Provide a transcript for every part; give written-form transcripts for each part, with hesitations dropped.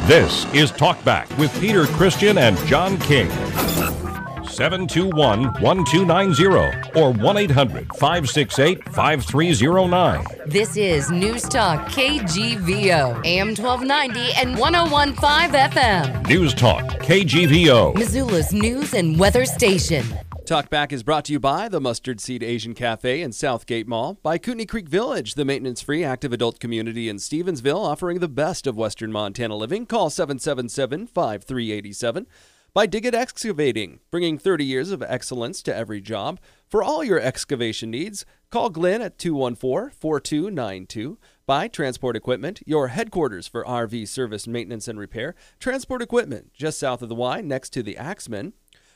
This is Talkback with Peter, Christian, and John King. 721-1290 or 1-800-568-5309. This is Newstalk KGVO, AM 1290 and 101.5 FM. Newstalk KGVO, Missoula's news and weather station. Talkback is brought to you by the Mustard Seed Asian Cafe in Southgate Mall, by Kootenai Creek Village, the maintenance-free active adult community in Stevensville, offering the best of Western Montana living. Call 777-5387. By Dig It Excavating, bringing 30 years of excellence to every job. For all your excavation needs, call Glenn at 214-4292. By Transport Equipment, your headquarters for RV service, maintenance, and repair. Transport Equipment, just south of the Y, next to the Axeman.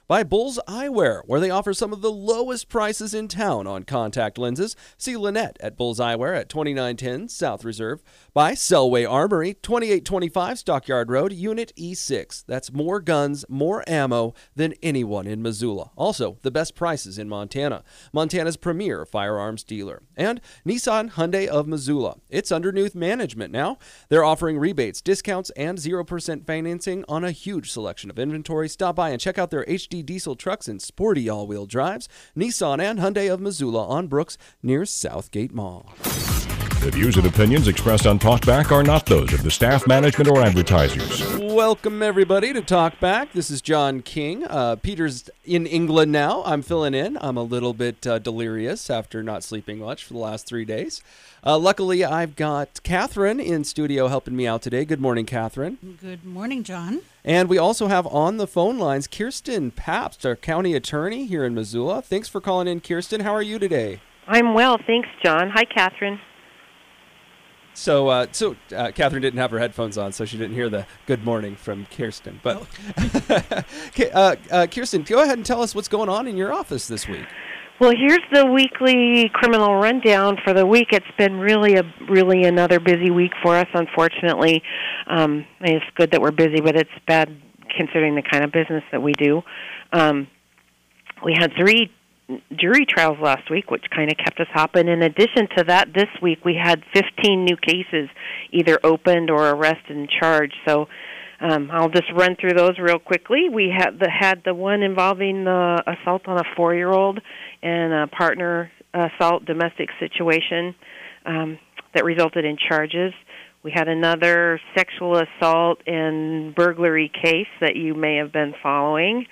By Bull's Eyewear, where they offer some of the lowest prices in town on contact lenses. See Lynette at Bull's Eyewear at 2910 South Reserve. By Selway Armory, 2825 Stockyard Road, Unit E6. That's more guns, more ammo than anyone in Missoula. Also, the best prices in Montana. Montana's premier firearms dealer. And Nissan Hyundai of Missoula. It's under new management now. They're offering rebates, discounts, and 0% financing on a huge selection of inventory. Stop by and check out their HD diesel trucks and sporty all-wheel drives. Nissan and Hyundai of Missoula on Brooks near Southgate Mall. The views and opinions expressed on Talkback are not those of the staff, management, or advertisers. Welcome, everybody, to Talkback. This is John King. Peter's in England now. I'm filling in. I'm a little bit delirious after not sleeping much for the last 3 days. Luckily, I've got Katherine in studio helping me out today. Good morning, Katherine. Good morning, John. And we also have on the phone lines Kirsten Pabst, our county attorney here in Missoula. Thanks for calling in, Kirsten. How are you today? I'm well, thanks, John. Hi, Katherine. So, Katherine didn't have her headphones on, so she didn't hear the good morning from Kirsten. But, Kirsten, go ahead and tell us what's going on in your office this week. Well, here's the weekly criminal rundown for the week. It's been really another busy week for us, unfortunately. It's good that we're busy, but it's bad considering the kind of business that we do. We had 3 jury trials last week, which kind of kept us hopping. In addition to that, this week we had 15 new cases either opened or arrested and charged. So I'll just run through those real quickly. We had the one involving the assault on a 4-year-old and a partner assault domestic situation that resulted in charges. We had another sexual assault and burglary case that you may have been following,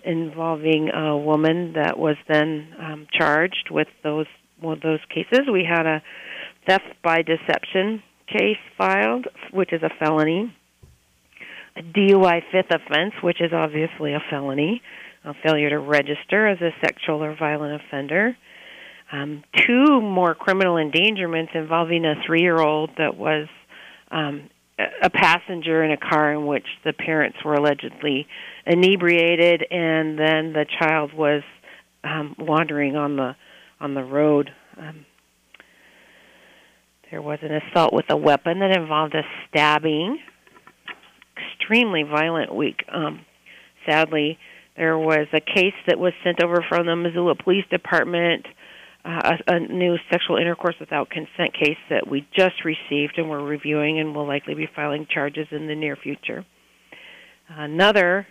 involving a woman that was then charged with those cases. We had a theft by deception case filed, which is a felony, a DUI 5th offense, which is obviously a felony, a failure to register as a sexual or violent offender, 2 more criminal endangerments involving a 3-year-old that was a passenger in a car in which the parents were allegedly inebriated, and then the child was wandering on the road. There was an assault with a weapon that involved a stabbing. Extremely violent week. Sadly, there was a case that was sent over from the Missoula Police Department, a new sexual intercourse without consent case that we just received and we're reviewing and will likely be filing charges in the near future. Another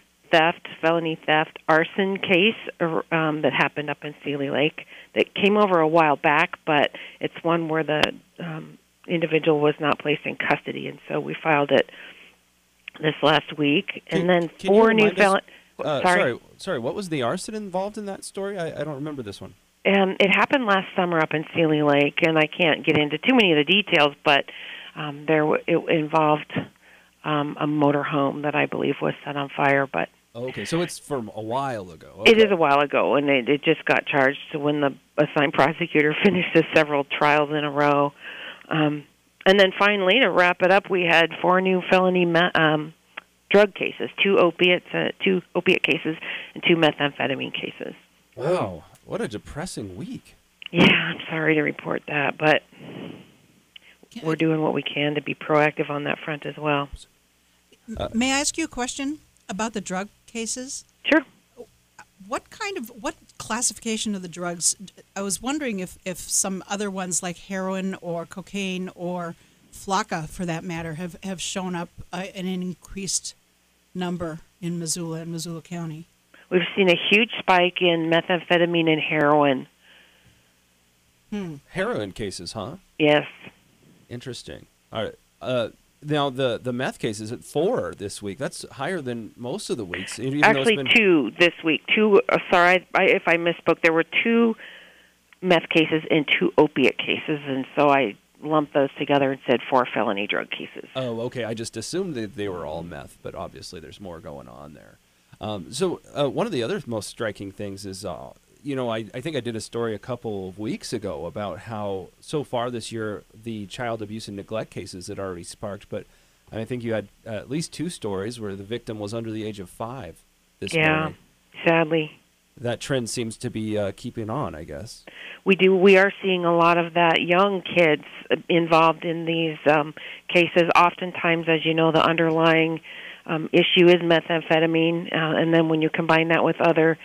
felony theft, arson case that happened up in Sealy Lake that came over a while back, but it's one where the individual was not placed in custody, and so we filed it this last week. And then 4 new felonies. Sorry, what was the arson involved in that story? I don't remember this one. It happened last summer up in Sealy Lake, and I can't get into too many of the details, but it involved a motor home that I believe was set on fire. But okay, so it's from a while ago. Okay. It is a while ago, and it just got charged when the assigned prosecutor finished the several trials in a row. And then finally, to wrap it up, we had 4 new felony drug cases, 2 opiate cases, and 2 methamphetamine cases. Wow, what a depressing week. Yeah, I'm sorry to report that, but we're doing what we can to be proactive on that front as well. May I ask you a question about the drug cases? Sure. What classification of the drugs? I was wondering if some other ones like heroin or cocaine or Flocka, for that matter, have shown up in an increased number in Missoula and Missoula County. We've seen a huge spike in methamphetamine and heroin. Heroin cases, huh? Yes. Interesting. All right. Now, the meth case is at 4 this week. That's higher than most of the weeks. Even Actually, 2 this week. 2. Sorry, if I misspoke. There were 2 meth cases and 2 opiate cases, and so I lumped those together and said 4 felony drug cases. Oh, okay. I just assumed that they were all meth, but obviously there's more going on there. So one of the other most striking things is, I think I did a story a couple of weeks ago about how so far this year the child abuse and neglect cases had already sparked, but I think you had at least 2 stories where the victim was under the age of 5 this morning. Yeah, sadly. That trend seems to be keeping on, I guess. We are seeing a lot of that young kids involved in these cases. Oftentimes, as you know, the underlying issue is methamphetamine, and then when you combine that with other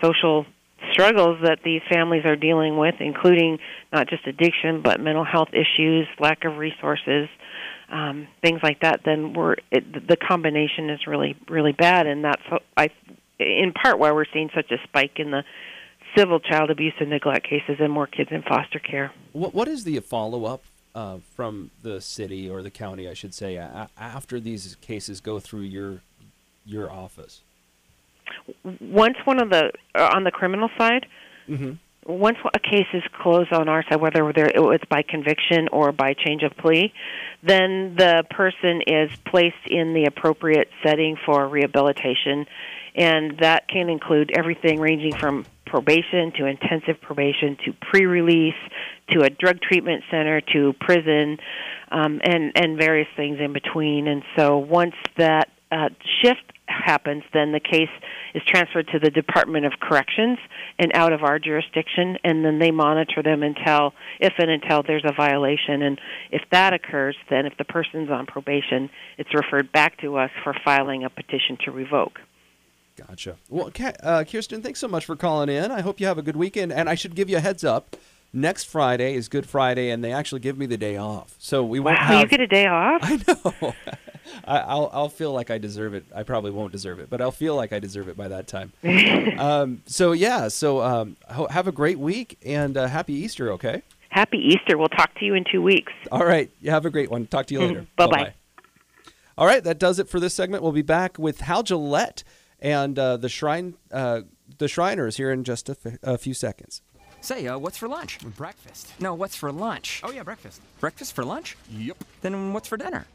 social struggles that these families are dealing with, including not just addiction, but mental health issues, lack of resources, things like that, then the combination is really, really bad, and that's in part why we're seeing such a spike in the civil child abuse and neglect cases and more kids in foster care. What is the follow-up from the city or the county, I should say, after these cases go through your office? Once one of the on the criminal side, once a case is closed on our side, whether it's by conviction or by change of plea, then the person is placed in the appropriate setting for rehabilitation, and that can include everything ranging from probation to intensive probation to pre-release to a drug treatment center to prison, and various things in between. And so once that shift happens, then the case is transferred to the Department of Corrections and out of our jurisdiction, and then they monitor them until there's a violation. And if that occurs, then if the person's on probation, it's referred back to us for filing a petition to revoke. Gotcha. Well, Kirsten, thanks so much for calling in. I hope you have a good weekend, and I should give you a heads up. Next Friday is Good Friday, and they actually give me the day off, so we won't have... you get a day off? I know. I'll feel like I deserve it. I probably won't deserve it, but I'll feel like I deserve it by that time. Have a great week, and Happy Easter, okay? Happy Easter. We'll talk to you in 2 weeks. All right. You have a great one. Talk to you later. Bye-bye. All right, that does it for this segment. We'll be back with Hal Gillette and the Shriners here in just a few seconds. Say, what's for lunch? Breakfast. No, what's for lunch? Oh, yeah, breakfast. Breakfast for lunch? Yep. Then what's for dinner?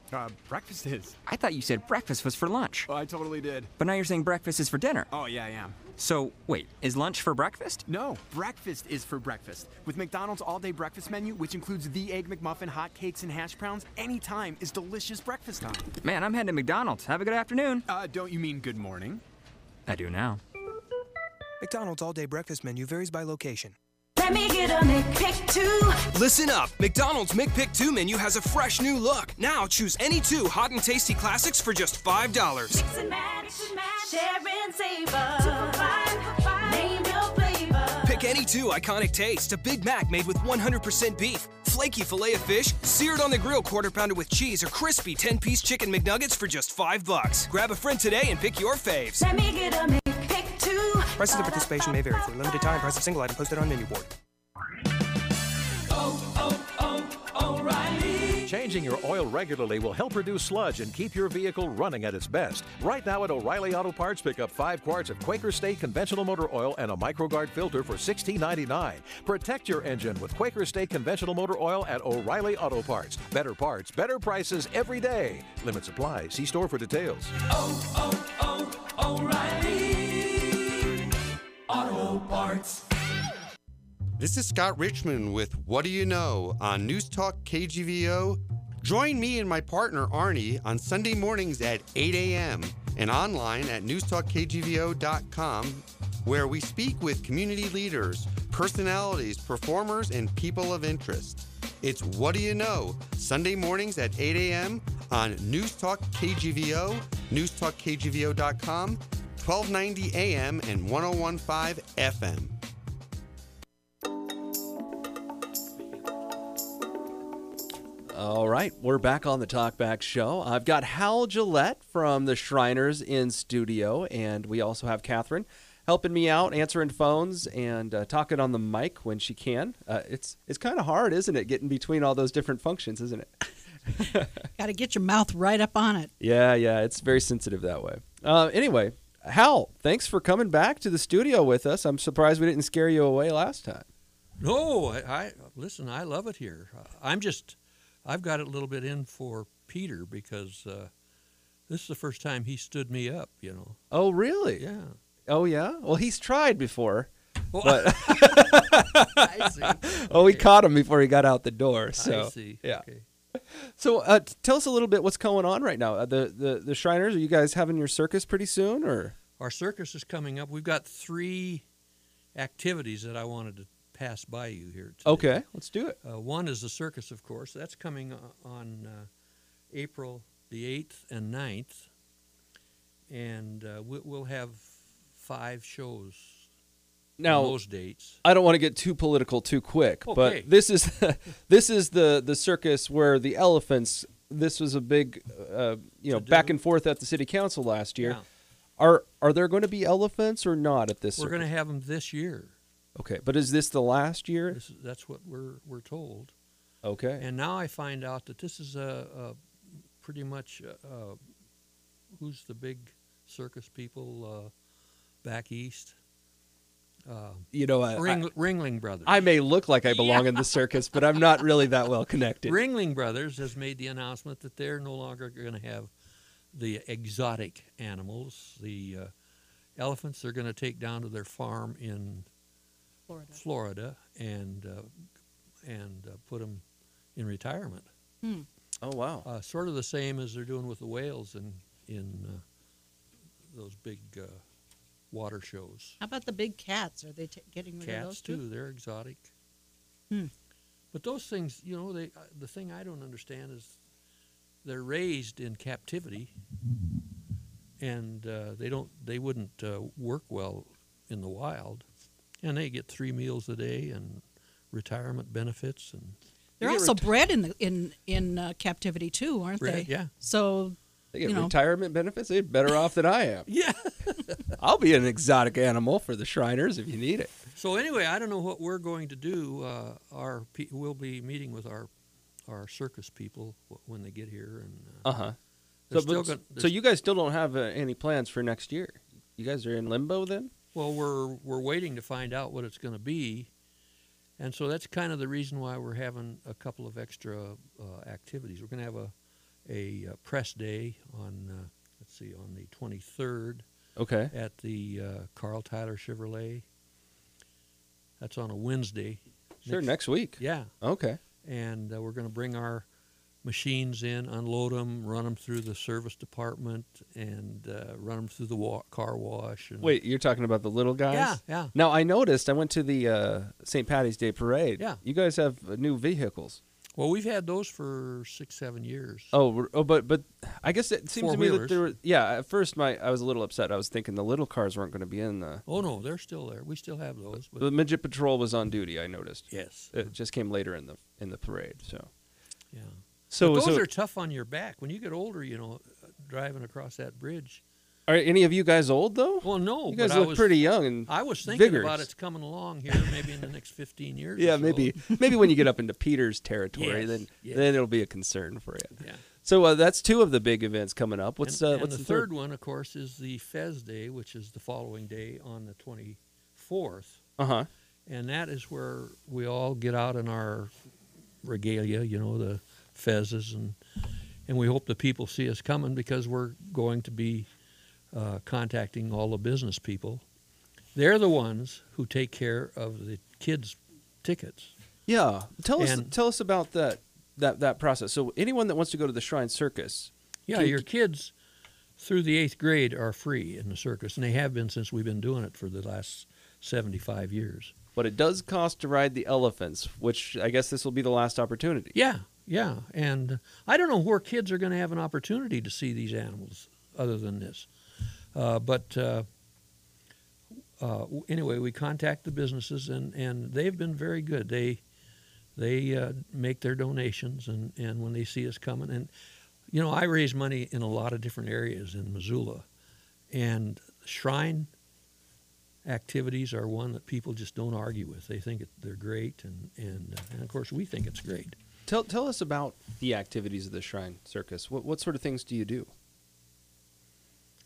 Breakfast is. I thought you said breakfast was for lunch. Oh, I totally did. But now you're saying breakfast is for dinner. Oh, yeah, I am. So, wait, is lunch for breakfast? No, breakfast is for breakfast. With McDonald's all-day breakfast menu, which includes the Egg McMuffin, hot cakes, and hash browns, any time is delicious breakfast time. Man, I'm heading to McDonald's. Have a good afternoon. Don't you mean good morning? I do now. McDonald's all-day breakfast menu varies by location. Let me get a McPick 2. Listen up. McDonald's McPick 2 menu has a fresh new look. Now choose any 2 hot and tasty classics for just $5. Mix and match, share and savor. 2 for $5. Name your flavor. Pick any 2 iconic tastes. A Big Mac made with 100% beef, flaky filet of fish, seared on the grill quarter pounder with cheese, or crispy 10-piece chicken McNuggets for just $5. Grab a friend today and pick your faves. Let me get a McPick 2. Prices of participation may vary. For a limited time, price of single item posted on menu board. O'Reilly. Changing your oil regularly will help reduce sludge and keep your vehicle running at its best. Right now at O'Reilly Auto Parts, pick up 5 quarts of Quaker State conventional motor oil and a MicroGuard filter for $16.99. Protect your engine with Quaker State conventional motor oil at O'Reilly Auto Parts. Better parts, better prices every day. Limit supply. See store for details. O'Reilly Auto Parts. This is Scott Richmond with What Do You Know on Newstalk KGVO. Join me and my partner Arnie on Sunday mornings at 8 a.m. and online at newstalkkgvo.com, where we speak with community leaders, personalities, performers, and people of interest. It's What Do You Know, Sunday mornings at 8 a.m. on Newstalk KGVO, newstalkkgvo.com, 1290 a.m. and 1015 FM. All right, we're back on the Talkback Show. I've got Hal Gillette from the Shriners in studio, and we also have Katherine helping me out, answering phones and talking on the mic when she can. It's kind of hard, isn't it, getting between all those different functions, isn't it? Got to get your mouth right up on it. Yeah, it's very sensitive that way. Anyway, Hal, thanks for coming back to the studio with us. I'm surprised we didn't scare you away last time. No, I listen, I love it here. I've got it a little bit in for Peter because this is the first time he stood me up, Oh, really? Yeah. Oh, yeah? Well, he's tried before. Well, But I see. Oh, we caught him before he got out the door. So, I see. Yeah. Okay. So tell us a little bit what's going on right now. The Shriners, are you guys having your circus pretty soon? Or Our circus is coming up. We've got 3 activities that I wanted to pass by you here today. Okay, let's do it. One is the circus, of course. That's coming on April the 8th and 9th. And we'll have 5 shows now, on those dates. I don't want to get too political too quick, Okay. but this is the circus where the elephants. This was a big, back and forth at the city council last year. Yeah. Are there going to be elephants or not at this? We're going to have them this year. Okay, but is this the last year? That's what we're told. Okay. And now I find out that this is pretty much who's the big circus people back east? Ringling Brothers. I may look like I belong in the circus, but I'm not really that well connected. Ringling Brothers has made the announcement that they're no longer going to have the exotic animals. The elephants they're going to take down to their farm in Florida and put them in retirement. Oh, wow. Sort of the same as they're doing with the whales in those big water shows. How about the big cats? Are they getting rid of those Cats too? They're exotic. But those things, the thing I don't understand is they're raised in captivity, and they wouldn't work well in the wild, and they get 3 meals a day and retirement benefits, and they're also bred in captivity too, aren't Bred, they? yeah. So They get retirement benefits. They're better off than I am. Yeah. I'll be an exotic animal for the Shriners if you need it. So anyway, I don't know what we're going to do. We'll be meeting with our circus people when they get here, and So you guys still don't have any plans for next year? You guys are in limbo then? Well, we're waiting to find out what it's going to be, and so that's kind of the reason why we're having a couple of extra activities. We're going to have a press day on on the 23rd. Okay. At the Carl Tyler Chevrolet. That's on a Wednesday. Sure, next week. Yeah. Okay. And we're going to bring our machines in, unload them, run them through the service department, and run them through the car wash. And Wait, you're talking about the little guys? Yeah, yeah. Now, I noticed, I went to the St. Patty's Day Parade. Yeah. You guys have new vehicles. Well, we've had those for 6-7 years. But I guess it seems to me that there were, at first I was a little upset. I was thinking the little cars weren't going to be in the... Oh, no, they're still there. We still have those. But the Midget Patrol was on duty, I noticed. Yes. It just came later in the parade, so... Yeah. So but those are tough on your back. When you get older, driving across that bridge... Are any of you guys old, though? Well, no. You guys look pretty young and I was thinking vigorous. about it's coming along here maybe in the next 15 years. Yeah, or so. maybe when you get up into Peter's territory, Yes, then it'll be a concern for you. Yeah. So that's 2 of the big events coming up. What's the the third one, of course, is the Fez Day, which is the following day on the 24th. Uh-huh. And that is where we all get out in our regalia, the fezzes, and we hope the people see us coming because we're going to be contacting all the business people. They're the ones who take care of the kids' tickets. Yeah, tell us about that process. So anyone that wants to go to the Shrine Circus, your kids through the 8th grade are free in the circus, and they have been since we've been doing it for the last 75 years. But it does cost to ride the elephants, which I guess this will be the last opportunity. Yeah, and I don't know where kids are going to have an opportunity to see these animals other than this. But anyway, we contact the businesses, and they've been very good. they make their donations, and when they see us coming, and I raise money in a lot of different areas in Missoula, and shrine activities are one that people just don't argue with. They think they're great, and of course we think it's great. Tell us about the activities of the Shrine Circus. What sort of things do you do?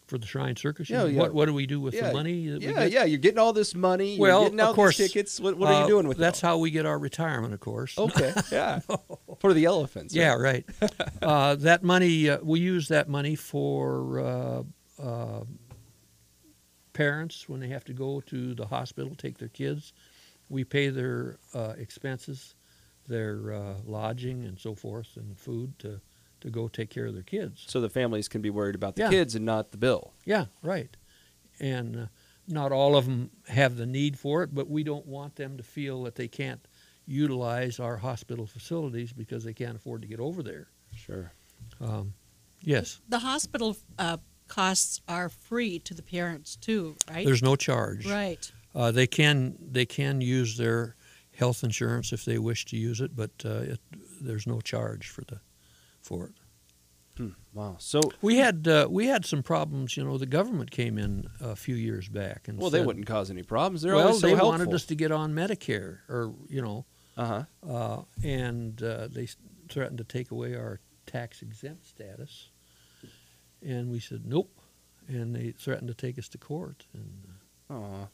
For the Shrine Circus? Yeah. What do we do with the money? That we get? Yeah. You're getting all this money. You're getting out these tickets. What are you doing with it? That's how we get our retirement, of course. Okay, yeah. For the elephants. Right? Yeah, right. That money, we use that money for parents when they have to go to the hospital, take their kids. We pay their expenses, their lodging and so forth, and food to go take care of their kids. So the families can be worried about the kids and not the bill. Yeah, right. And not all of them have the need for it, but we don't want them to feel that they can't utilize our hospital facilities because they can't afford to get over there. Sure. Yes. The hospital costs are free to the parents too, right? There's no charge. Right. They can use their health insurance if they wish to use it, but there's no charge for it. Wow. So we had some problems. The government came in a few years back and they wouldn't cause any problems. They're well, always so they helpful. wanted us to get on Medicare, or and they threatened to take away our tax exempt status, and we said nope, and they threatened to take us to court. And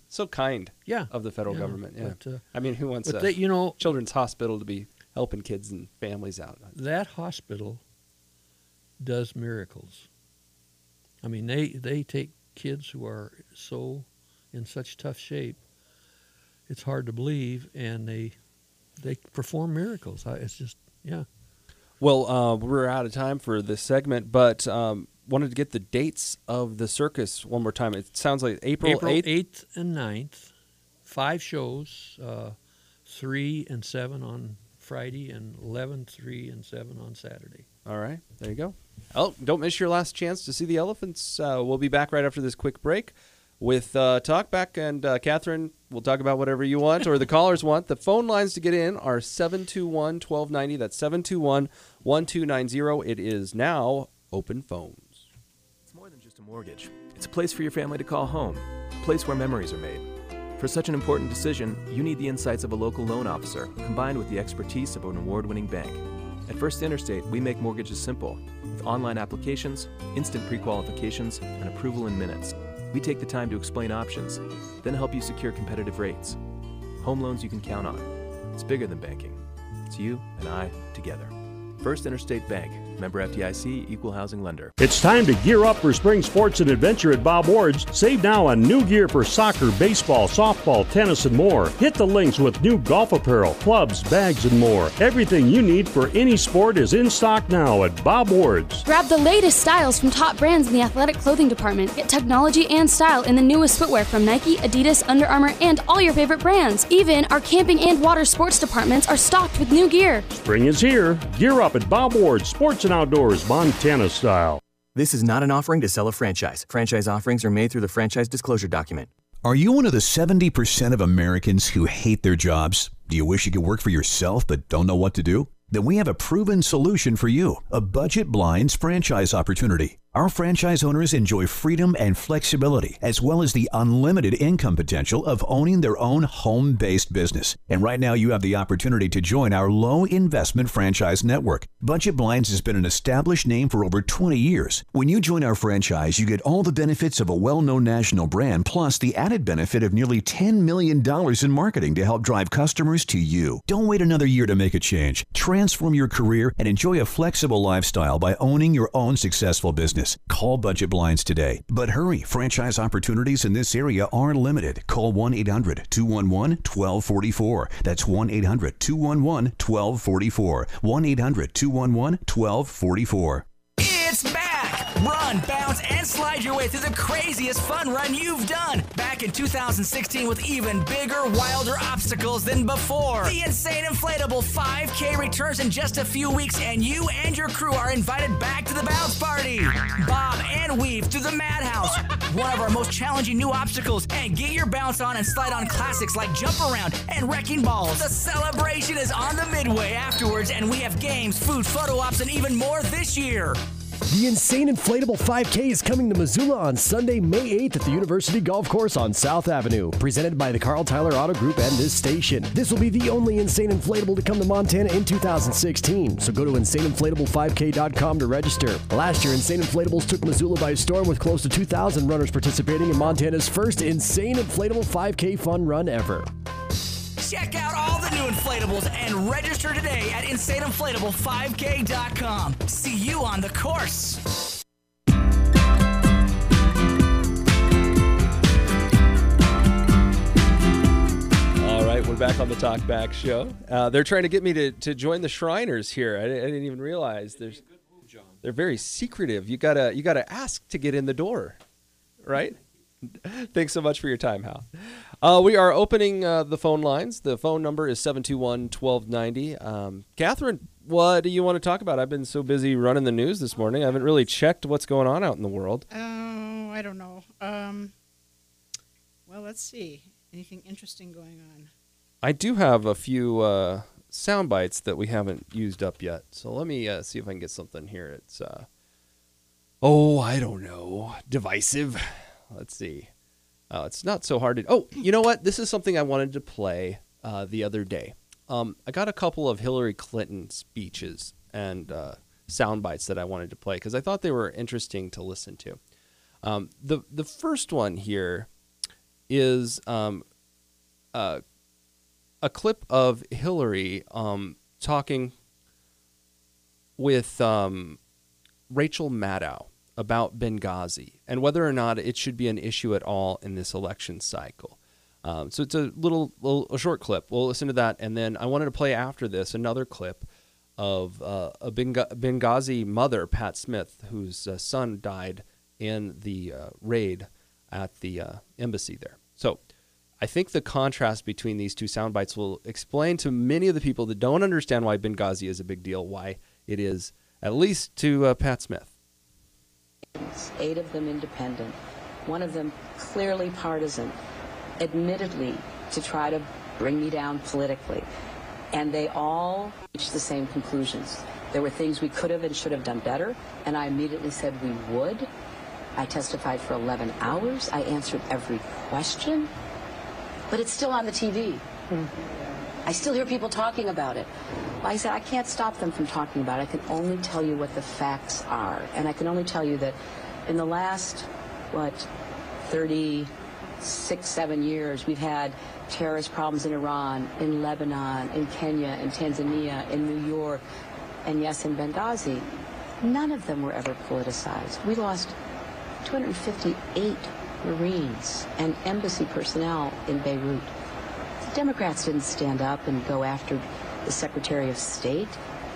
so kind. Yeah. Of the federal government. Yeah. But, I mean, who wants Children's Hospital to be helping kids and families out? That hospital does miracles. I mean, they take kids who are in such tough shape, it's hard to believe, and they perform miracles. It's just, yeah. Well, we're out of time for this segment, but wanted to get the dates of the circus one more time. It sounds like April 8th and 9th, 5 shows, 3 and 7 on Friday, and 11, 3, and 7 on Saturday. All right, there you go. Oh, don't miss your last chance to see the elephants. We'll be back right after this quick break with Talkback, and Katherine will talk about whatever you want or the callers want. The phone lines to get in are 721-1290. That's 721-1290. It is now open phones. It's more than just a mortgage. It's a place for your family to call home, a place where memories are made. For such an important decision, you need the insights of a local loan officer combined with the expertise of an award-winning bank. At First Interstate, we make mortgages simple, with online applications, instant pre-qualifications, and approval in minutes. We take the time to explain options, then help you secure competitive rates. Home loans you can count on. It's bigger than banking. It's you and I together. First Interstate Bank, member FDIC, equal housing lender. It's time to gear up for spring sports and adventure at Bob Ward's. Save now on new gear for soccer, baseball, softball, tennis, and more. Hit the links with new golf apparel, clubs, bags, and more. Everything you need for any sport is in stock now at Bob Ward's. Grab the latest styles from top brands in the athletic clothing department. Get technology and style in the newest footwear from Nike, Adidas, Under Armour, and all your favorite brands. Even our camping and water sports departments are stocked with new gear. Spring is here. Gear up at Bob Ward's, sports and outdoors, Montana style. This is not an offering to sell a franchise. Franchise offerings are made through the franchise disclosure document. Are you one of the 70% of Americans who hate their jobs? Do you wish you could work for yourself but don't know what to do? Then we have a proven solution for you, a Budget Blinds franchise opportunity. Our franchise owners enjoy freedom and flexibility, as well as the unlimited income potential of owning their own home-based business. And right now you have the opportunity to join our low-investment franchise network. Budget Blinds has been an established name for over 20 years. When you join our franchise, you get all the benefits of a well-known national brand, plus the added benefit of nearly $10 million in marketing to help drive customers to you. Don't wait another year to make a change. Transform your career and enjoy a flexible lifestyle by owning your own successful business. Call Budget Blinds today. But hurry, franchise opportunities in this area are limited. Call 1-800-211-1244. That's 1-800-211-1244. 1-800-211-1244. It's back! Run, bounce, and slide your way through the craziest fun run you've done. Back in 2016 with even bigger, wilder obstacles than before. The Insane Inflatable 5K returns in just a few weeks, and you and your crew are invited back to the bounce party. Bob and weave through the Madhouse, one of our most challenging new obstacles, and get your bounce on and slide on classics like Jump Around and Wrecking Balls. The celebration is on the midway afterwards, and we have games, food, photo ops, and even more this year. The Insane Inflatable 5K is coming to Missoula on Sunday, May 8th at the University Golf Course on South Avenue. Presented by the Carl Tyler Auto Group and this station. This will be the only Insane Inflatable to come to Montana in 2016. So go to insaneinflatable5k.com to register. Last year, Insane Inflatables took Missoula by storm with close to 2,000 runners participating in Montana's first Insane Inflatable 5K fun run ever. Check out all the new inflatables and register today at insaneinflatable5k.com. See you on the course. All right, we're back on the Talk Back Show. They're trying to get me to join the Shriners here. I didn't even realize they're very secretive. You gotta ask to get in the door, right? Thanks so much for your time, Hal. We are opening the phone lines. The phone number is 721-1290. Catherine, what do you want to talk about? I've been so busy running the news this morning. I haven't really checked what's going on out in the world. Oh, I don't know. Well, let's see. Anything interesting going on? I do have a few sound bites that we haven't used up yet. So let me see if I can get something here. It's, I don't know, divisive. Let's see. It's not so hard to... Oh, you know what? This is something I wanted to play the other day. I got a couple of Hillary Clinton speeches and sound bites that I wanted to play because I thought they were interesting to listen to. The first one here is a clip of Hillary talking with Rachel Maddow about Benghazi and whether or not it should be an issue at all in this election cycle. So it's a short clip. We'll listen to that, and then I wanted to play after this another clip of a Benghazi mother, Pat Smith, whose son died in the raid at the embassy there. So I think the contrast between these two sound bites will explain to many of the people that don't understand why Benghazi is a big deal, why it is, at least to Pat Smith. 8 of them independent, one of them clearly partisan, admittedly to try to bring me down politically. And they all reached the same conclusions. There were things we could have and should have done better, and I immediately said we would. I testified for 11 hours. I answered every question, but it's still on the TV. I still hear people talking about it. I said, I can't stop them from talking about it. I can only tell you what the facts are. And I can only tell you that in the last, 36, 7 years, we've had terrorist problems in Iran, in Lebanon, in Kenya, in Tanzania, in New York, and yes, in Benghazi. None of them were ever politicized. We lost 258 Marines and embassy personnel in Beirut. The Democrats didn't stand up and go after the Secretary of State.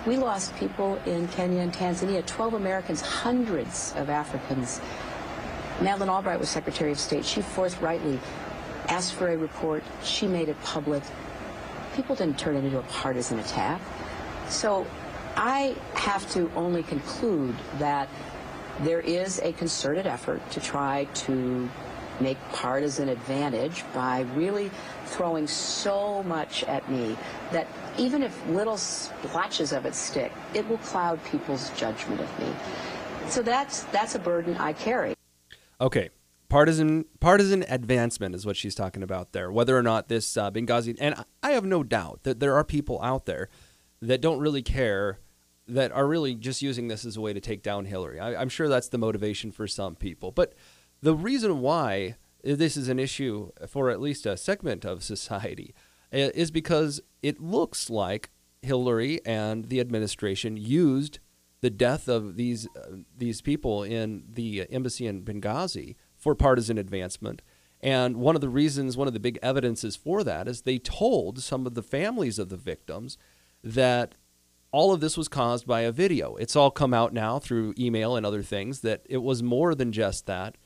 We lost people in Kenya and Tanzania, 12 Americans, hundreds of Africans. Madeleine Albright was Secretary of State. She forthrightly asked for a report. She made it public. People didn't turn it into a partisan attack. So I have to only conclude that there is a concerted effort to try to make partisan advantage by really throwing so much at me that even if little splotches of it stick, it will cloud people's judgment of me. So that's a burden I carry. Okay. Partisan advancement is what she's talking about there. Whether or not this Benghazi, and I have no doubt that there are people out there that don't really care, that are really just using this as a way to take down Hillary. I'm sure that's the motivation for some people. But the reason why this is an issue for at least a segment of society is because it looks like Hillary and the administration used the death of these people in the embassy in Benghazi for partisan advancement. And one of the big evidences for that is they told some of the families of the victims that all of this was caused by a video. It's all come out now through email and other things that it was more than just that.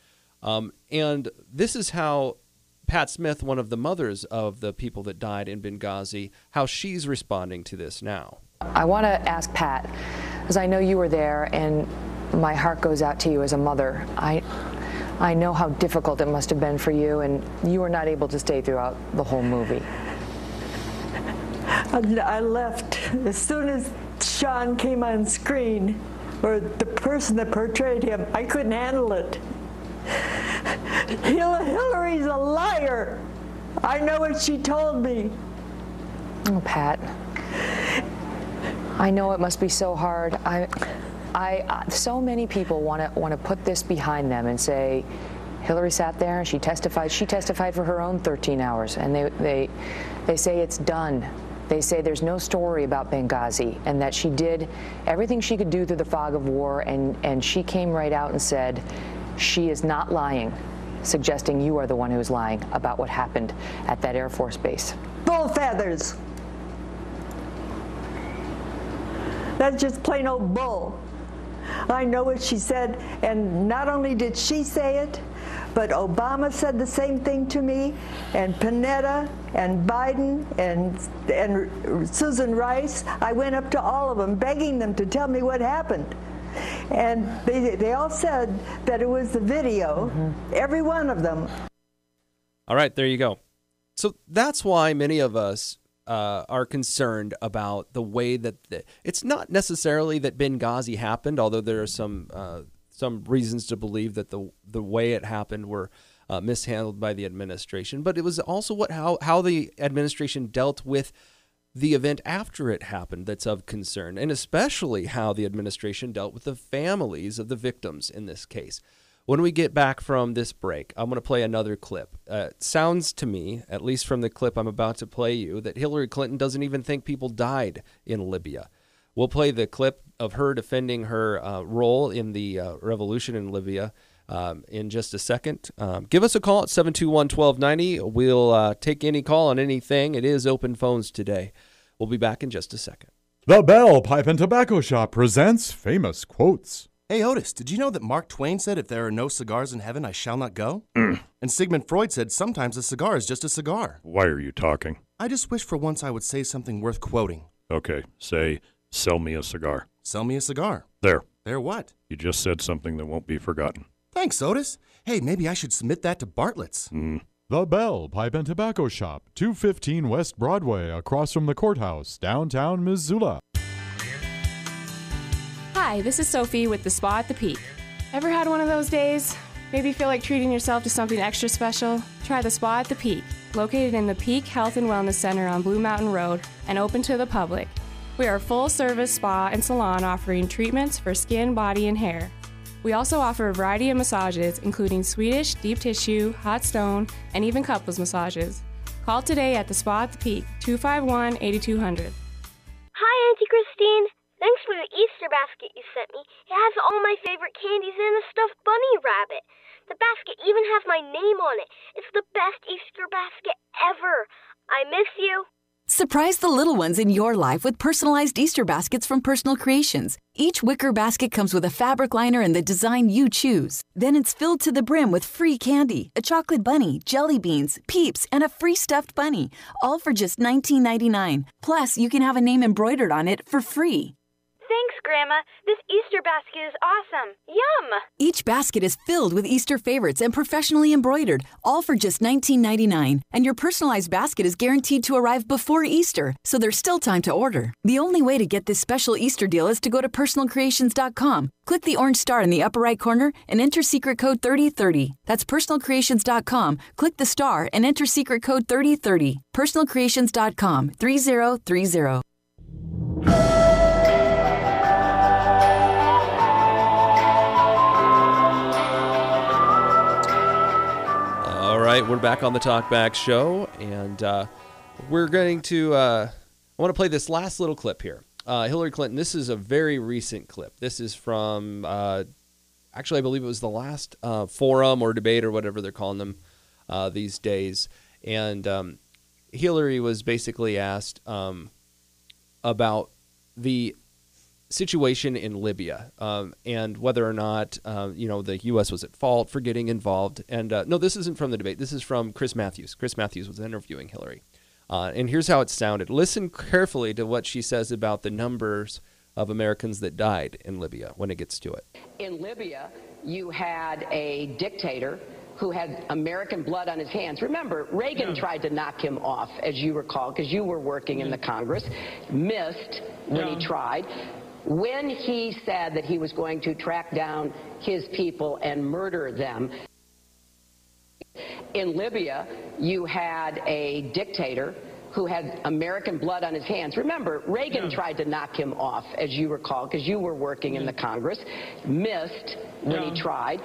And this is how Pat Smith, one of the mothers of the people that died in Benghazi, how she's responding to this now. I want to ask Pat, because I know you were there, and my heart goes out to you as a mother. I know how difficult it must have been for you, and you were not able to stay throughout the whole movie. I left as soon as Sean came on screen, or the person that portrayed him. I couldn't handle it. Hillary's a liar. I know what she told me. Oh, Pat. I know it must be so hard. So many people want to put this behind them and say, Hillary sat there and she testified. She testified for her own 13 hours, and they say it's done. They say there's no story about Benghazi, and that she did everything she could do through the fog of war, and she came right out and said she is not lying, suggesting you are the one who's lying about what happened at that Air Force base. Bull feathers. That's just plain old bull. I know what she said, and not only did she say it, but Obama said the same thing to me, and Panetta, and Biden, and Susan Rice. I went up to all of them, begging them to tell me what happened. And they all said that it was the video, every one of them. All right, there you go. So that's why many of us are concerned about the way that it's not necessarily that Benghazi happened, although there are some reasons to believe that the way it happened were mishandled by the administration, but it was also how the administration dealt with the event after it happened that's of concern, and especially how the administration dealt with the families of the victims in this case. When we get back from this break, I'm going to play another clip. It sounds to me, at least from the clip I'm about to play you, that Hillary Clinton doesn't even think people died in Libya. We'll play the clip of her defending her role in the revolution in Libya in just a second. Give us a call at 721-1290. We'll take any call on anything. It is open phones today. We'll be back in just a second. The Bell Pipe and Tobacco Shop presents Famous Quotes. Hey, Otis, did you know that Mark Twain said, if there are no cigars in heaven, I shall not go? And Sigmund Freud said, sometimes a cigar is just a cigar. Why are you talking? I just wish for once I would say something worth quoting. Okay, say, sell me a cigar. Sell me a cigar. There. There what? You just said something that won't be forgotten. Thanks, Otis. Hey, maybe I should submit that to Bartlett's. The Bell Pipe and Tobacco Shop, 215 West Broadway, across from the courthouse, downtown Missoula. Hi, this is Sophie with the Spa at the Peak. Ever had one of those days? Maybe feel like treating yourself to something extra special? Try the Spa at the Peak, located in the Peak Health and Wellness Center on Blue Mountain Road and open to the public. We are a full-service spa and salon offering treatments for skin, body, and hair. We also offer a variety of massages, including Swedish, deep tissue, hot stone, and even couples massages. Call today at the Spa at the Peak, 251-8200. Hi, Auntie Christine. Thanks for the Easter basket you sent me. It has all my favorite candies and a stuffed bunny rabbit. The basket even has my name on it. It's the best Easter basket ever. I miss you. Surprise the little ones in your life with personalized Easter baskets from Personal Creations. Each wicker basket comes with a fabric liner in the design you choose. Then it's filled to the brim with free candy, a chocolate bunny, jelly beans, Peeps, and a free stuffed bunny, all for just $19.99. Plus, you can have a name embroidered on it for free. Thanks, Grandma. This Easter basket is awesome. Yum! Each basket is filled with Easter favorites and professionally embroidered, all for just $19.99. And your personalized basket is guaranteed to arrive before Easter, so there's still time to order. The only way to get this special Easter deal is to go to personalcreations.com. Click the orange star in the upper right corner and enter secret code 3030. That's personalcreations.com. Click the star and enter secret code 3030. Personalcreations.com 3030. All right, we're back on the Talkback Show, and we're going to, I want to play this last little clip here. Hillary Clinton, this is a very recent clip. This is from, actually, I believe it was the last forum or debate or whatever they're calling them these days. And Hillary was basically asked about the situation in Libya and whether or not, the U.S. was at fault for getting involved. And no, this isn't from the debate. This is from Chris Matthews. Chris Matthews was interviewing Hillary. And here's how it sounded. Listen carefully to what she says about the numbers of Americans that died in Libya when it gets to it. In Libya, you had a dictator who had American blood on his hands. Remember, Reagan tried to knock him off, as you recall, because you were working in the Congress, missed when he tried. When he said that he was going to track down his people and murder them, in Libya, you had a dictator who had American blood on his hands. Remember, Reagan tried to knock him off, as you recall, because you were working in the Congress, missed when he tried.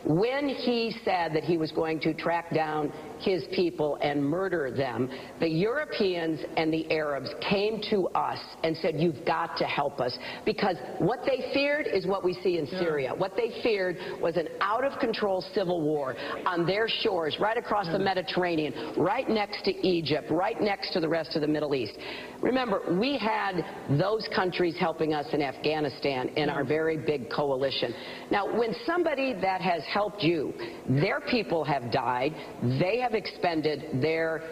When he said that he was going to track down his people and murder them, the Europeans and the Arabs came to us and said, you've got to help us, because what they feared is what we see in Syria. What they feared was an out-of-control civil war on their shores, right across the Mediterranean, right next to Egypt, right next to the rest of the Middle East. Remember, we had those countries helping us in Afghanistan in our very big coalition. Now, when somebody that has helped you, their people have died, they have expended their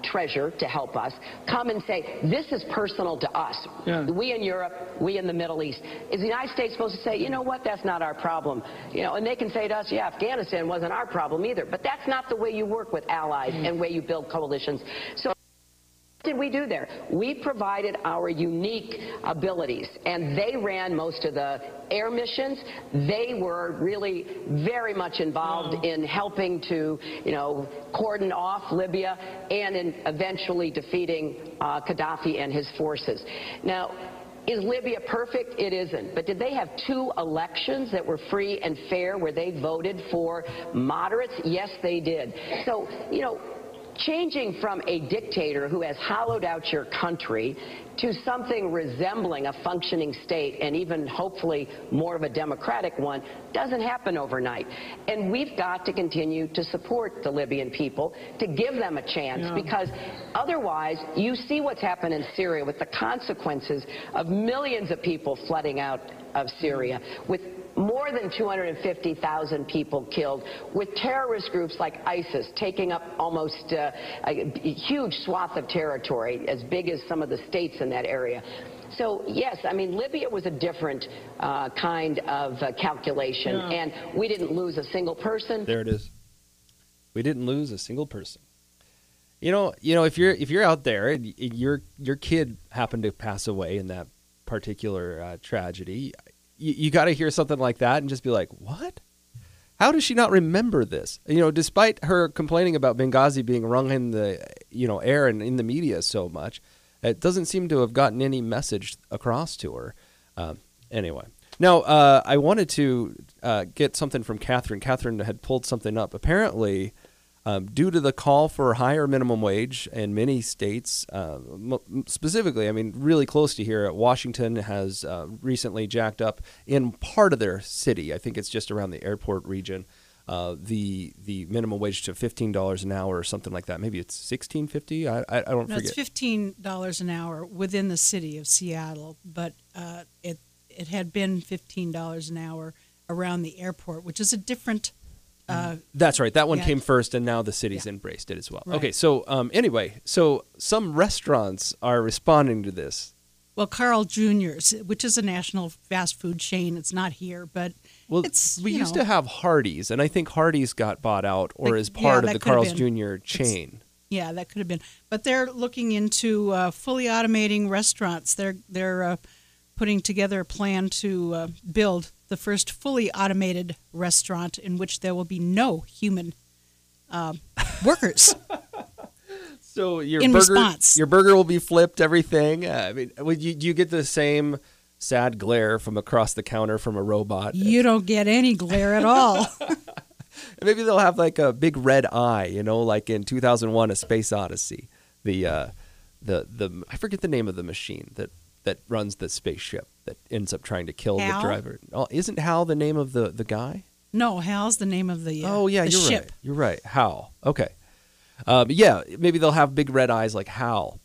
treasure to help us, come and say, this is personal to us. We in Europe, we in the Middle East. Is the United States supposed to say, you know what, that's not our problem? And they can say to us, yeah, Afghanistan wasn't our problem either. But that's not the way you work with allies and way you build coalitions. So what did we do there? We provided our unique abilities, and they ran most of the air missions. They were really very much involved in helping to, cordon off Libya and in eventually defeating Gaddafi and his forces. Now, is Libya perfect? It isn't. But did they have 2 elections that were free and fair where they voted for moderates? Yes, they did. So, changing from a dictator who has hollowed out your country to something resembling a functioning state, and even hopefully more of a democratic one, doesn't happen overnight. And we've got to continue to support the Libyan people, to give them a chance, because otherwise you see what's happened in Syria with the consequences of millions of people flooding out of Syria, with more than 250,000 people killed, with terrorist groups like ISIS taking up almost a huge swath of territory, as big as some of the states in that area. So, yes, I mean, Libya was a different kind of calculation, and we didn't lose a single person. There it is. We didn't lose a single person. If you're out there and your kid happened to pass away in that particular tragedy, you got to hear something like that and just be like, what? How does she not remember this? Despite her complaining about Benghazi being rung in the air and in the media so much, it doesn't seem to have gotten any message across to her. Anyway, now I wanted to get something from Katherine. Katherine had pulled something up. Apparently, due to the call for higher minimum wage in many states, specifically, really close to here, Washington has recently jacked up in part of their city. I think it's just around the airport region. The minimum wage to $15 an hour or something like that. Maybe it's $16.50. I don't forget. It's $15 an hour within the city of Seattle, but it had been $15 an hour around the airport, which is a different. That's right. That one came first, and now the city's embraced it as well. Right. Okay, so anyway, so some restaurants are responding to this. Well, Carl Jr.'s, which is a national fast food chain, it's not here, but we used to have Hardee's, and I think Hardee's got bought out or is part of the Carl's Jr. chain. Yeah, that could have been. But they're looking into fully automating restaurants. They're putting together a plan to build the first fully automated restaurant in which there will be no human workers. So your response, your burger will be flipped. Everything. Do you get the same sad glare from across the counter from a robot? You don't get any glare at all. Maybe they'll have like a big red eye, like in 2001: A Space Odyssey. The I forget the name of the machine that runs the spaceship that ends up trying to kill the driver. Oh, isn't Hal the name of the guy? No, Hal's the name of the you're ship. Right. You're right. Hal. Okay. Yeah, maybe they'll have big red eyes like Hal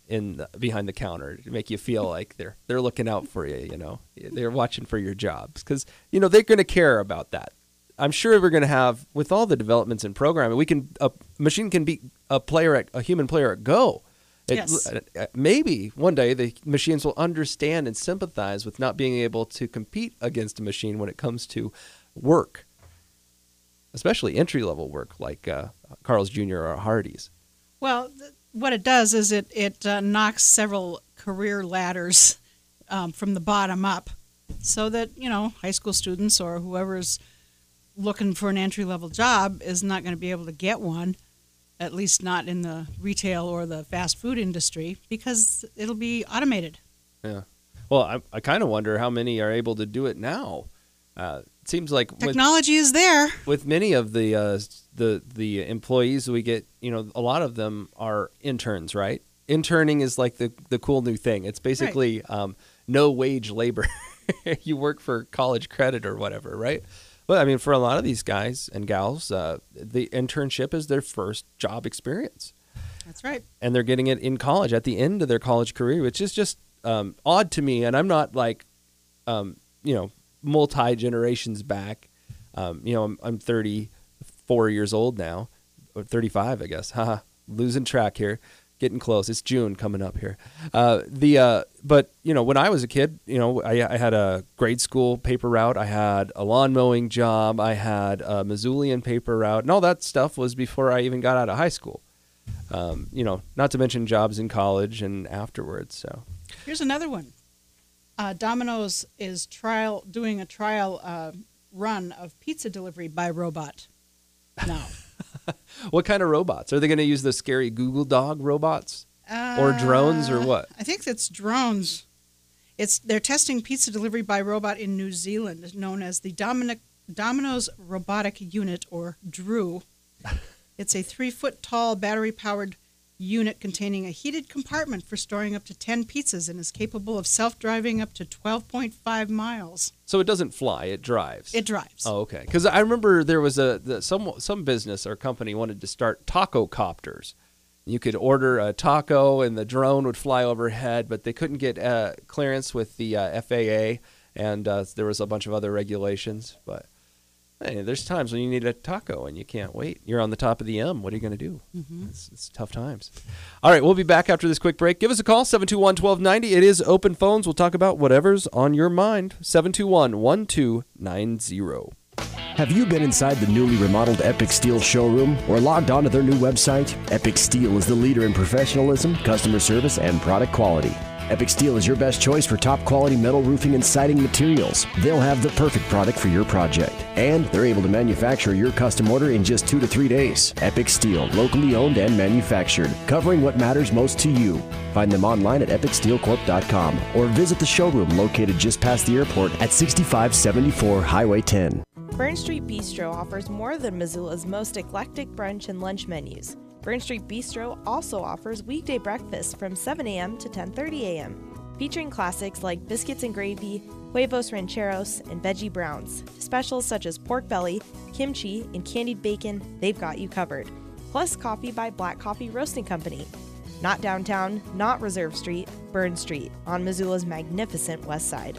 behind the counter to make you feel like they're looking out for you. They're watching for your jobs because they're going to care about that. I'm sure we're going to have, with all the developments in programming, a machine can beat a human player at Go. Yes. Maybe one day the machines will understand and sympathize with not being able to compete against a machine when it comes to work, especially entry-level work like Carl's Jr. or Hardee's. Well, what it does is it knocks several career ladders from the bottom up so that, high school students or whoever's looking for an entry-level job is not going to be able to get one, at least not in the retail or the fast food industry, because it'll be automated. Yeah. Well, I kind of wonder how many are able to do it now. It seems like technology is there. With many of the employees we get, a lot of them are interns, right? Interning is like the cool new thing. It's basically no wage labor. You work for college credit or whatever, right? But I mean, for a lot of these guys and gals, the internship is their first job experience. That's right. And they're getting it in college at the end of their college career, which is just odd to me. And I'm not like, multi-generations back. I'm 34 years old now, or 35, I guess. Losing track here. Getting close. It's June coming up here. But when I was a kid, I had a grade school paper route. I had a lawn mowing job. I had a Missoulian paper route, and all that stuff was before I even got out of high school. Not to mention jobs in college and afterwards. So here's another one. Domino's is doing a trial run of pizza delivery by robot now. What kind of robots? Are they going to use the scary Google Dog robots or drones or what? I think it's drones. They're testing pizza delivery by robot in New Zealand, known as the Domino's Robotic Unit, or DRU. It's a 3-foot-tall battery-powered unit containing a heated compartment for storing up to 10 pizzas and is capable of self-driving up to 12.5 miles. So it doesn't fly, it drives. It drives. Oh, okay. Because I remember there was some business or company wanted to start taco copters. You could order a taco and the drone would fly overhead, but they couldn't get clearance with the FAA, and there was a bunch of other regulations. But hey, there's times when you need a taco and you can't wait. You're on the top of the M. What are you going to do? Mm-hmm. It's tough times. All right, we'll be back after this quick break. Give us a call, 721-1290. It is open phones. We'll talk about whatever's on your mind. 721-1290. Have you been inside the newly remodeled Epic Steel showroom or logged onto their new website? Epic Steel is the leader in professionalism, customer service, and product quality. Epic Steel is your best choice for top quality metal roofing and siding materials. They'll have the perfect product for your project. And they're able to manufacture your custom order in just 2 to 3 days. Epic Steel, locally owned and manufactured, covering what matters most to you. Find them online at epicsteelcorp.com or visit the showroom located just past the airport at 6574 Highway 10. Burn Street Bistro offers more than Missoula's most eclectic brunch and lunch menus. Burn Street Bistro also offers weekday breakfasts from 7 a.m. to 10:30 a.m., featuring classics like biscuits and gravy, huevos rancheros, and veggie browns. Specials such as pork belly, kimchi, and candied bacon, they've got you covered. Plus coffee by Black Coffee Roasting Company. Not downtown, not Reserve Street, Burn Street, on Missoula's magnificent west side.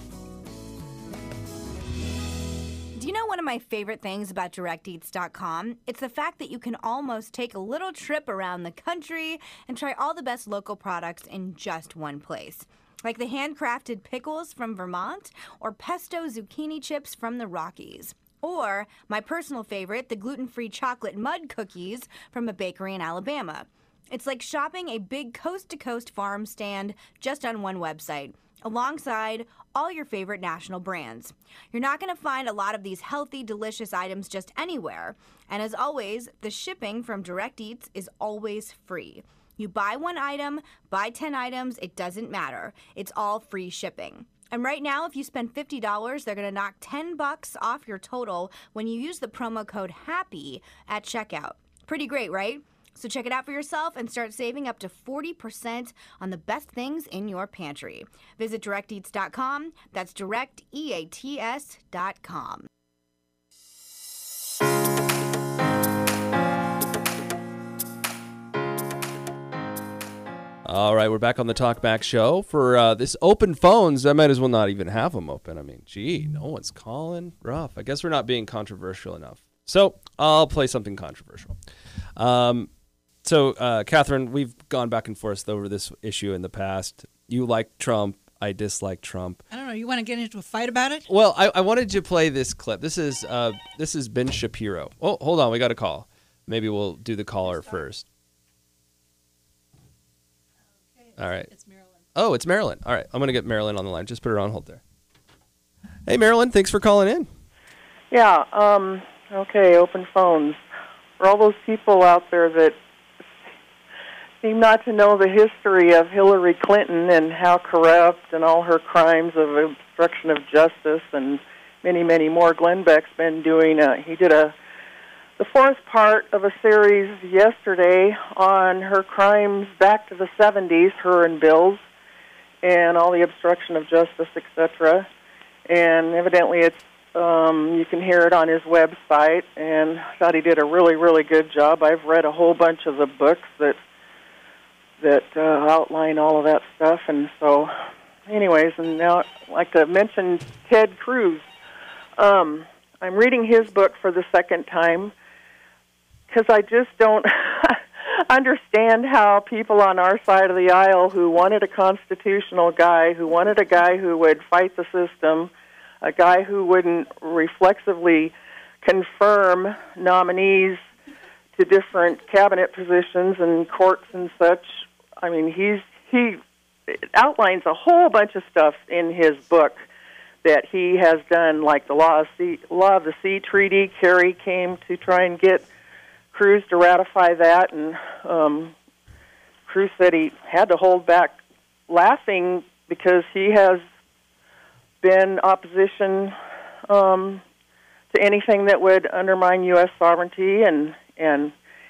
Do you know one of my favorite things about DirectEats.com? It's the fact that you can almost take a little trip around the country and try all the best local products in just one place. Like the handcrafted pickles from Vermont or pesto zucchini chips from the Rockies. Or my personal favorite, the gluten-free chocolate mud cookies from a bakery in Alabama. It's like shopping a big coast-to-coast farm stand just on one website, alongside all your favorite national brands. You're not going to find a lot of these healthy, delicious items just anywhere. And as always, the shipping from Direct Eats is always free. You buy one item, buy 10 items, it doesn't matter. It's all free shipping. And right now, if you spend $50, they're going to knock $10 off your total when you use the promo code HAPPY at checkout. Pretty great, right? So check it out for yourself and start saving up to 40% on the best things in your pantry. Visit DirectEats.com. That's DirectEats.com. All right, we're back on the Talkback Show. For this open phones, I might as well not even have them open. I mean, gee, no one's calling. Rough. I guess we're not being controversial enough. So I'll play something controversial. Catherine, we've gone back and forth over this issue in the past. You like Trump. I dislike Trump. I don't know. You want to get into a fight about it? Well, I wanted to play this clip. This is Ben Shapiro. Oh, hold on. We got a call. Maybe we'll do the caller first. All right. It's Marilyn. Oh, it's Marilyn. All right. I'm going to get Marilyn on the line. Just put her on hold there. Hey, Marilyn. Thanks for calling in. Yeah. Okay, open phones. For all those people out there that seem not to know the history of Hillary Clinton and how corrupt and all her crimes of obstruction of justice and many, many more, Glenn Beck's been doing, he did the fourth part of a series yesterday on her crimes back to the 70s, her and Bill's, and all the obstruction of justice, etc. And evidently it's you can hear it on his website, and I thought he did a really, really good job. I've read a whole bunch of the books that outline all of that stuff, and so anyways, and now I'd like to mention Ted Cruz. I'm reading his book for the second time, because I just don't understand how people on our side of the aisle who wanted a constitutional guy, who wanted a guy who would fight the system, a guy who wouldn't reflexively confirm nominees to different cabinet positions and courts and such. I mean, he outlines a whole bunch of stuff in his book that he has done, like the Law of the Sea Treaty. Kerry came to try and get Cruz to ratify that, and Cruz said he had to hold back laughing because he has been opposition to anything that would undermine U.S. sovereignty, and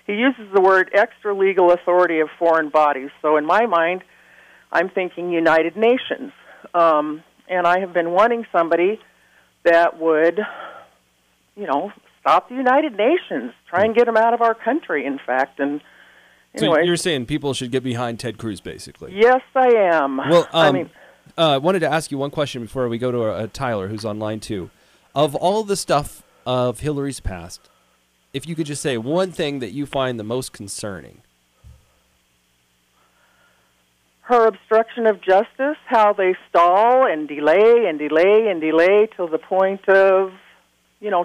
he uses the word extra legal authority of foreign bodies. So in my mind, I'm thinking United Nations. And I have been wanting somebody that would, stop the United Nations, try and get them out of our country, in fact. And anyway, so you're saying people should get behind Ted Cruz, basically? Yes, I am. Well, I wanted to ask you one question before we go to Tyler, who's on line 2. Of all the stuff of Hillary's past, if you could just say one thing that you find the most concerning. Her obstruction of justice, how they stall and delay and delay and delay till the point of,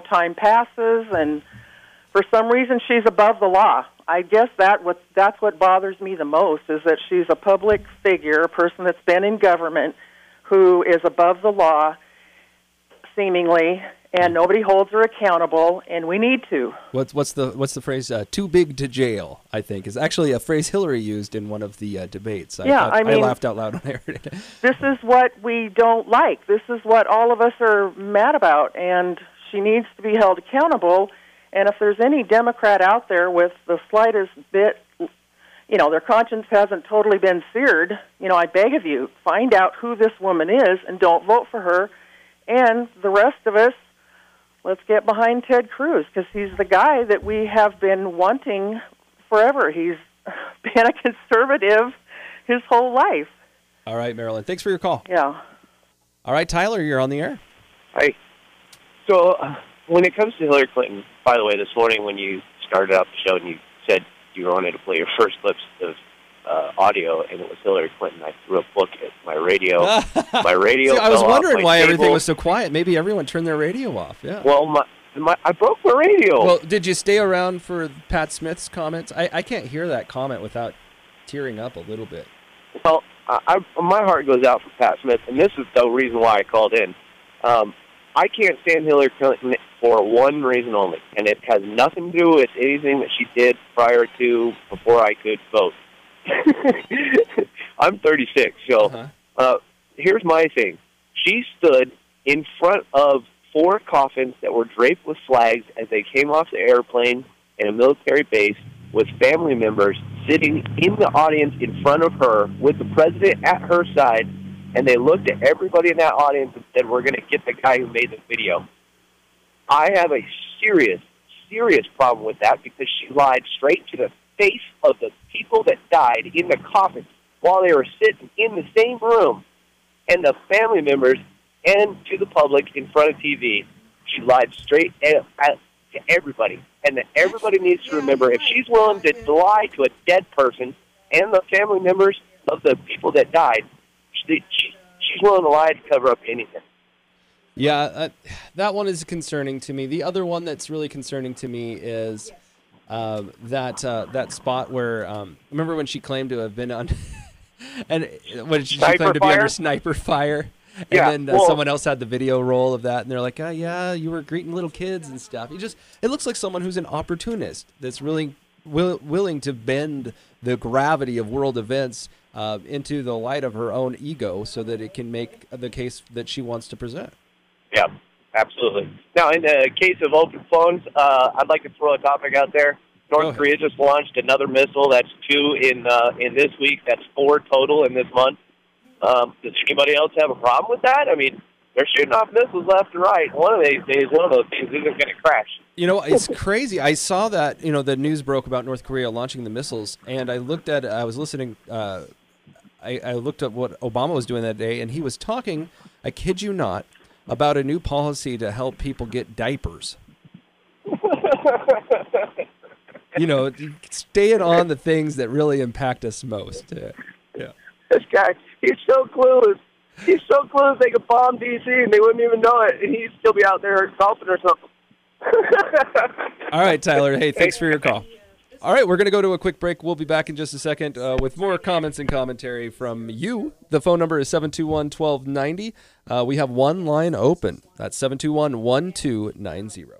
time passes, and for some reason she's above the law. I guess that's what bothers me the most, is that she's a public figure, a person that's been in government, who is above the law, seemingly, and nobody holds her accountable, and we need to. What's the phrase? Too big to jail, I think, is actually a phrase Hillary used in one of the debates. I laughed out loud when I heard it. This is what we don't like. This is what all of us are mad about, and she needs to be held accountable. And if there's any Democrat out there with the slightest bit, their conscience hasn't totally been seared, I beg of you, find out who this woman is and don't vote for her. And the rest of us, let's get behind Ted Cruz, because he's the guy that we have been wanting forever. He's been a conservative his whole life. All right, Marilyn, thanks for your call. Yeah. All right, Tyler, you're on the air. Hi. So when it comes to Hillary Clinton, by the way, this morning when you started out the show and you said you wanted to play your first clips of audio, and it was Hillary Clinton, I threw a book at my radio. My radio. See, I was wondering why table. Everything was so quiet. Maybe everyone turned their radio off. Yeah. Well, I broke my radio. Well, did you stay around for Pat Smith's comments? I can't hear that comment without tearing up a little bit. Well, my heart goes out for Pat Smith, and this is the reason why I called in. I can't stand Hillary Clinton for one reason only, and it has nothing to do with anything that she did before I could vote. I'm 36, so here's my thing. She stood in front of 4 coffins that were draped with flags as they came off the airplane in a military base with family members sitting in the audience in front of her with the president at her side, and they looked at everybody in that audience and said, we're going to get the guy who made the video. I have a serious, serious problem with that, because she lied straight to the face of the people that died in the coffins while they were sitting in the same room, and the family members and to the public in front of TV. She lied straight to everybody. And that everybody needs to remember, if she's willing to lie to a dead person and the family members of the people that died, she's willing to lie to cover up anything. Yeah, that one is concerning to me. The other one that's really concerning to me is that spot where, remember when she claimed to have been on, and when she claimed to be under sniper fire? And then someone else had the video roll of that, and they're like, "Oh yeah, you were greeting little kids and stuff." It looks like someone who's an opportunist that's really willing to bend the gravity of world events into the light of her own ego, so that it can make the case that she wants to present. Yeah, absolutely. Now, in the case of open phones, I'd like to throw a topic out there. North Korea just launched another missile. That's 2 in this week. That's 4 total in this month. Does anybody else have a problem with that? I mean, they're shooting off missiles left and right. One of these days, one of those things isn't going to crash. You know, it's crazy. I saw that, the news broke about North Korea launching the missiles, and I looked at, I was listening, I looked at what Obama was doing that day, and he was talking, I kid you not, about a new policy to help people get diapers. Staying on the things that really impact us most. Yeah. This guy, he's so clueless. He's so clueless they could bomb D.C. and they wouldn't even know it, and he'd still be out there golfing or something. All right, Tyler. Hey, thanks for your call. All right, we're going to go to a quick break. We'll be back in just a second with more comments and commentary from you. The phone number is 721-1290. We have one line open. That's 721-1290.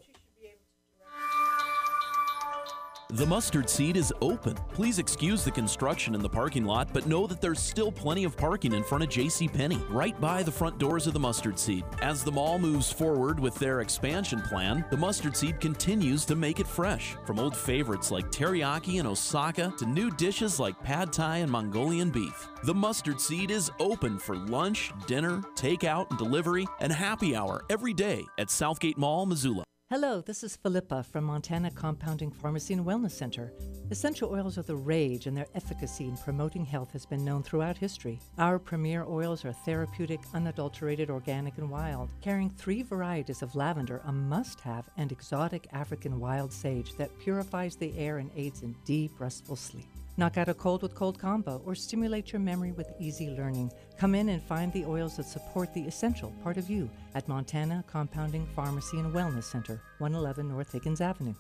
The mustard seed is open. Please excuse the construction in the parking lot, but know that there's still plenty of parking in front of JCPenney, right by the front doors of the mustard seed. As the mall moves forward with their expansion plan, the mustard seed continues to make it fresh. From old favorites like teriyaki and Osaka to new dishes like pad thai and Mongolian beef. The mustard seed is open for lunch, dinner, takeout and delivery, and happy hour every day at Southgate Mall, Missoula. Hello, this is Philippa from Montana Compounding Pharmacy and Wellness Center. Essential oils are the rage, and their efficacy in promoting health has been known throughout history. Our premier oils are therapeutic, unadulterated, organic, and wild, carrying 3 varieties of lavender, a must-have, and exotic African wild sage that purifies the air and aids in deep, restful sleep. Knock out a cold with cold combo or stimulate your memory with easy learning. Come in and find the oils that support the essential part of you at Montana Compounding Pharmacy and Wellness Center, 111 North Higgins Avenue.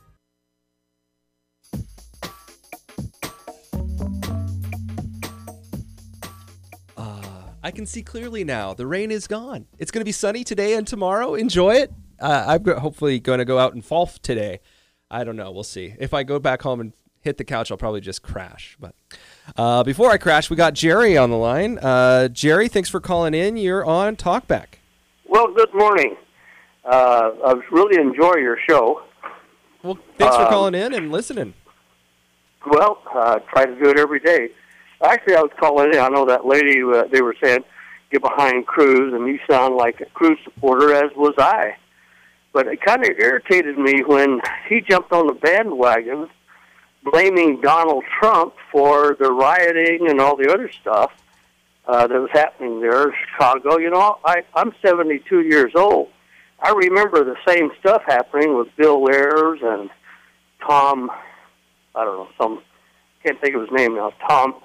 I can see clearly now. The rain is gone. It's going to be sunny today and tomorrow. Enjoy it. I'm hopefully going to go out and golf today. I don't know. We'll see. If I go back home and hit the couch, I'll probably just crash. But before I crash, we got Jerry on the line. Jerry, thanks for calling in. You're on Talkback. Well, good morning. I really enjoy your show. Well, thanks for calling in and listening. Well, try to do it every day. Actually, I was calling in. I know that lady, they were saying, get behind Cruz, and you sound like a Cruz supporter, as was I. But it kind of irritated me when he jumped on the bandwagon blaming Donald Trump for the rioting and all the other stuff that was happening there in Chicago. You know, I'm 72 years old. I remember the same stuff happening with Bill Ayers and Tom, I don't know, can't think of his name now. Tom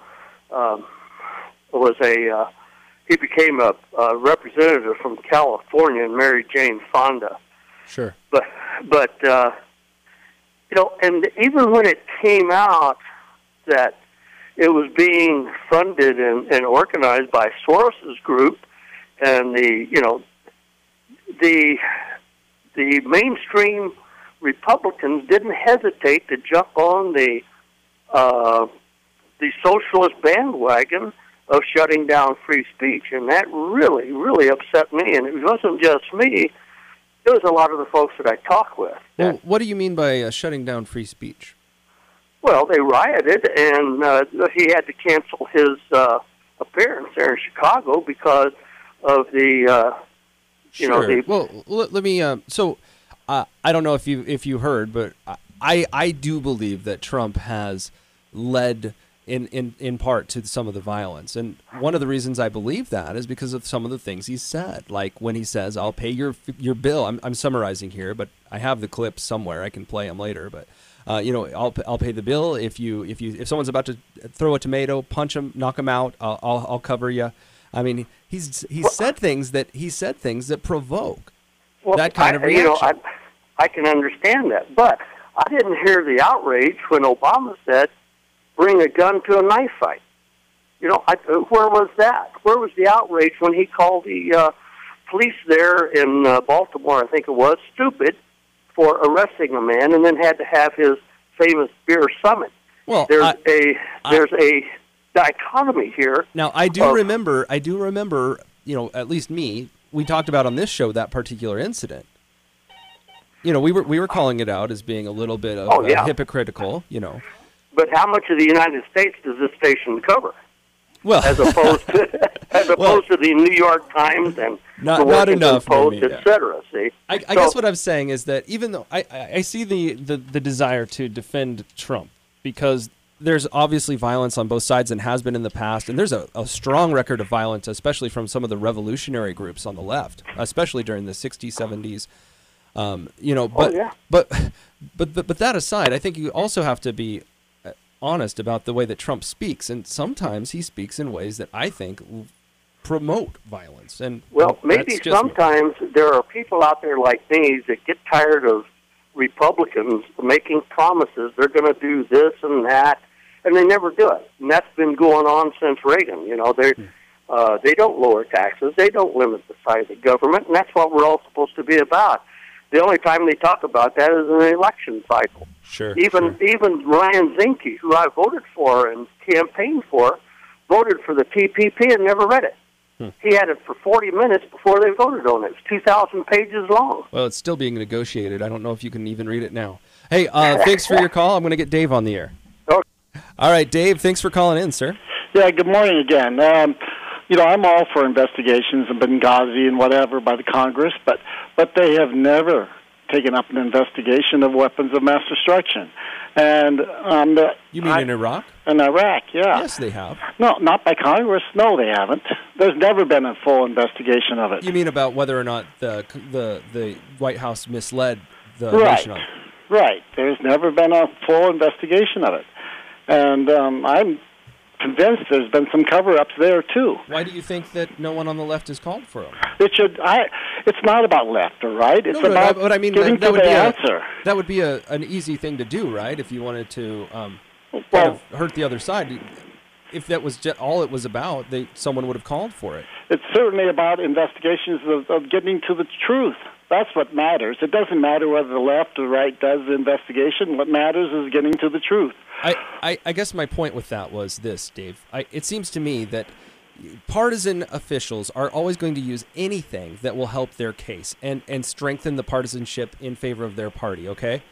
he became a representative from California and married Jane Fonda. Sure. But you know, and even when it came out that it was being funded and organized by Soros's group, and the mainstream Republicans didn't hesitate to jump on the socialist bandwagon of shutting down free speech, and that really, really upset me. And it wasn't just me. It was a lot of the folks that I talk with. Well, what do you mean by shutting down free speech? Well, they rioted, and he had to cancel his appearance there in Chicago because of the, Sure. Well, let me. I don't know if you heard, but I do believe that Trump has led in part to some of the violence. And one of the reasons I believe that is because of some of the things he said, like when he says, "I'll pay your bill." I'm summarizing here, but I have the clips somewhere. I can play them later, but. I'll pay the bill if someone's about to throw a tomato, punch him, knock him out. I'll cover you. I mean, he's said things that provoke that kind of reaction. I can understand that, but I didn't hear the outrage when Obama said, "Bring a gun to a knife fight." Where was that? Where was the outrage when he called the police there in Baltimore, I think it was, stupid for arresting a man, and then had to have his famous beer summit? Well, there's a dichotomy here. Now, I do remember, at least me, we talked about on this show that particular incident. We were calling it out as being a little bit of hypocritical, But how much of the United States does this station cover? Well, as opposed to the New York Times and the not enough, Post, etc. See, I guess what I'm saying is that even though I see the desire to defend Trump, because there's obviously violence on both sides and has been in the past, and there's a strong record of violence, especially from some of the revolutionary groups on the left, especially during the 60s, 70s. But that aside, I think you also have to be honest about the way that Trump speaks, and sometimes he speaks in ways that I think promote violence. And maybe sometimes there are people out there like me that get tired of Republicans making promises they're going to do this and that, and they never do it. And that's been going on since Reagan. They don't lower taxes, they don't limit the size of government, and that's what we're all supposed to be about. The only time they talk about that is in the election cycle. Sure. Even Ryan Zinke, who I voted for and campaigned for, voted for the TPP and never read it. He had it for 40 minutes before they voted on it. It's 2,000 pages long. Well, it's still being negotiated. I don't know if you can even read it now. Hey, thanks for your call. I'm going to get Dave on the air. Okay. All right, Dave, thanks for calling in, sir. Yeah, good morning again. I'm all for investigations in Benghazi and whatever by the Congress, but they have never taken up an investigation of weapons of mass destruction. And you mean in Iraq? In Iraq, yeah. Yes, they have. No, not by Congress. No, they haven't. There's never been a full investigation of it. You mean about whether or not the White House misled the right. nation on it? Right. There's never been a full investigation of it. And I'm convinced there's been some cover-ups there, too. Why do you think that no one on the left has called for them? It's not about left or right. It's about but I mean, getting to the answer. That would be an easy thing to do, right? If you wanted to kind of hurt the other side. If that was just all it was about, someone would have called for it. It's certainly about investigations of getting to the truth. That's what matters. It doesn't matter whether the left or right does the investigation. What matters is getting to the truth. I guess my point with that was this, Dave. It seems to me that partisan officials are always going to use anything that will help their case and strengthen the partisanship in favor of their party, okay?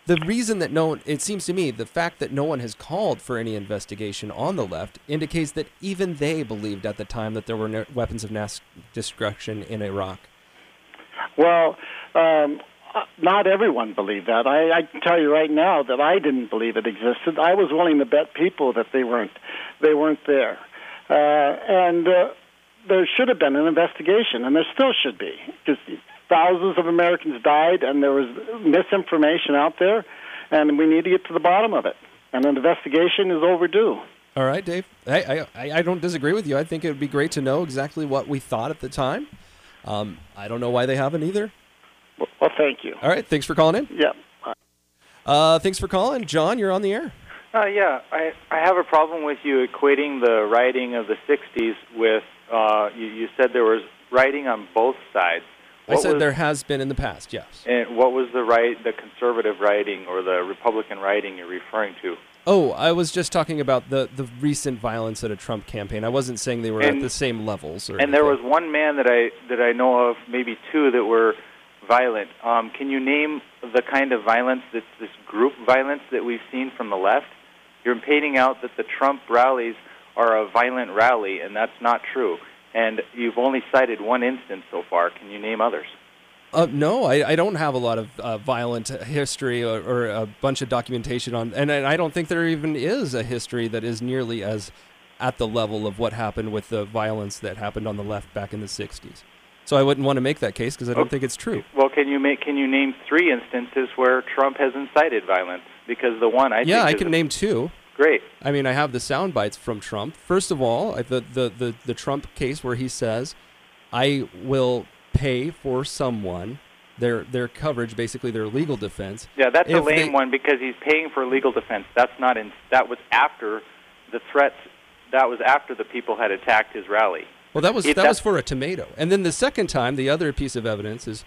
The reason that it seems to me, the fact that no one has called for any investigation on the left indicates that even they believed at the time that there were weapons of mass destruction in Iraq. Well, not everyone believed that. I can tell you right now that I didn't believe it existed. I was willing to bet people that they weren't there. And there should have been an investigation, and there still should be, because thousands of Americans died, and there was misinformation out there, and we need to get to the bottom of it. And an investigation is overdue. All right, Dave. I don't disagree with you. I think it would be great to know exactly what we thought at the time. I don't know why they haven't either. Well, thank you. All right, thanks for calling in. Yeah. Thanks for calling. John, you're on the air. Yeah, I have a problem with you equating the rioting of the 60s with, you said there was rioting on both sides. I said there has been in the past, yes. And what was the conservative rioting or the Republican rioting you're referring to? Oh, I was just talking about the recent violence at a Trump campaign. I wasn't saying they were at the same levels. And there was one man that I know of, maybe two, that were violent. Can you name the kind of violence, this group violence that we've seen from the left? You're painting out that the Trump rallies are a violent rally, and that's not true. And you've only cited one instance so far. Can you name others? No, I don't have a lot of violent history or a bunch of documentation on, and I don't think there even is a history that is nearly as at the level of what happened with the violence that happened on the left back in the 60s. So I wouldn't want to make that case because I don't think it's true. Well, can you name 3 instances where Trump has incited violence? Because the one I can name 2. Great. I mean, I have the sound bites from Trump. First of all, the Trump case where he says, "I will pay for someone their coverage, basically their legal defense." Yeah, that's a lame one because he's paying for legal defense. That was after the threats. That was after the people had attacked his rally. Well, that was for a tomato. And then the second time, the other piece of evidence is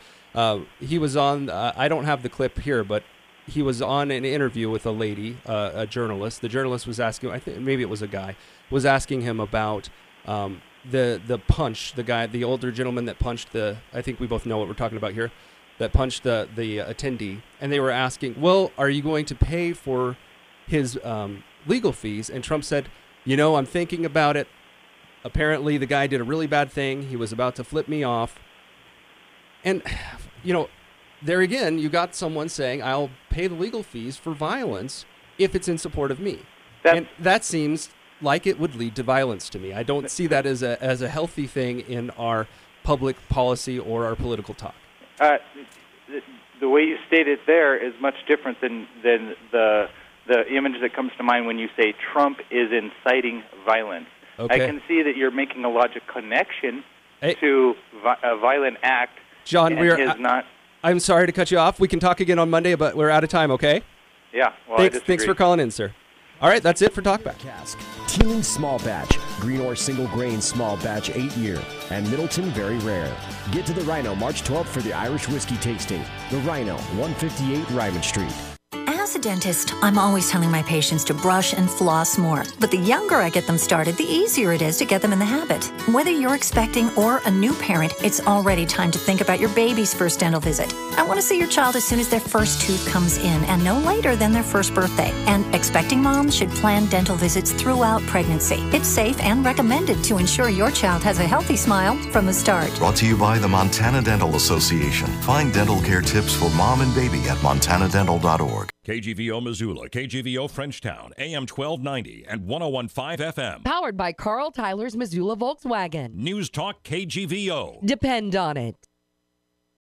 he was on. I don't have the clip here, but he was on an interview with a lady, a journalist. The journalist was asking, I think maybe it was a guy, was asking him about the punch, the older gentleman that punched I think we both know what we're talking about here, that punched the attendee. And they were asking, well, are you going to pay for his legal fees? And Trump said, I'm thinking about it. Apparently the guy did a really bad thing. He was about to flip me off. And, there again, you got someone saying, I'll pay the legal fees for violence if it's in support of me. And that seems like it would lead to violence to me. I don't see that as a healthy thing in our public policy or our political talk. The way you state it there is much different than the image that comes to mind when you say Trump is inciting violence. Okay. I can see that you're making a logical connection to a violent act. John, I'm sorry to cut you off. We can talk again on Monday, but we're out of time, okay? Yeah. Well, thanks for calling in, sir. All right, that's it for Talkback. Teeling Small Batch, Green or Single Grain Small Batch 8-year, and Middleton Very Rare. Get to the Rhino March 12th for the Irish Whiskey tasting. The Rhino, 158 Ryman Street. As a dentist, I'm always telling my patients to brush and floss more. But the younger I get them started, the easier it is to get them in the habit. Whether you're expecting or a new parent, it's already time to think about your baby's first dental visit. I want to see your child as soon as their first tooth comes in and no later than their first birthday. And expecting moms should plan dental visits throughout pregnancy. It's safe and recommended to ensure your child has a healthy smile from the start. Brought to you by the Montana Dental Association. Find dental care tips for mom and baby at montanadental.org. KGVO Missoula, KGVO Frenchtown, AM 1290 and 101.5 FM. Powered by Carl Tyler's Missoula Volkswagen. Newstalk KGVO. Depend on it.